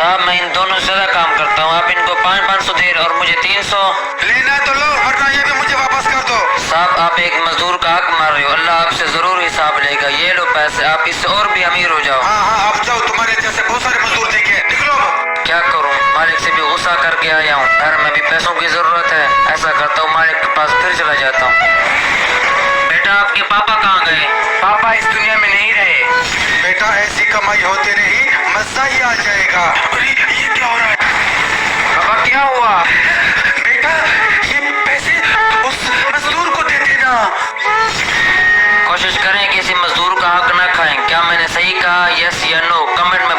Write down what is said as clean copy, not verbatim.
साहब मैं इन दोनों से ज्यादा काम करता हूँ, आप इनको 500 दे और मुझे 300। लेना तो लो, वरना ये भी मुझे वापस कर दो। साहब आप एक मजदूर का हक मार रहे हो, अल्लाह आपसे जरूर हिसाब लेगा। ये लो पैसे, आप इससे और भी अमीर हो जाओ। हाँ हाँ, अब जाओ, तुम्हारे जैसे बहुत सारे मजदूर देखे, निकलो। क्या करूँ, मालिक से भी गुस्सा करके आया हूँ, घर में भी पैसों की जरूरत है। ऐसा करता हूँ, मालिक के पास फिर चला जाता हूँ। बेटा आपके पापा कहाँ गए? पापा इस दुनिया में नहीं रहे। बेटा ऐसी कमाई होते नहीं मजा ही आ जाएगा। अरे ये क्या हो रहा है? पापा क्या हुआ? बेटा ये पैसे उस मजदूर को दे देना। कोशिश करें किसी मजदूर का हक न खाएं। क्या मैंने सही कहा? यस या नो कमेंट में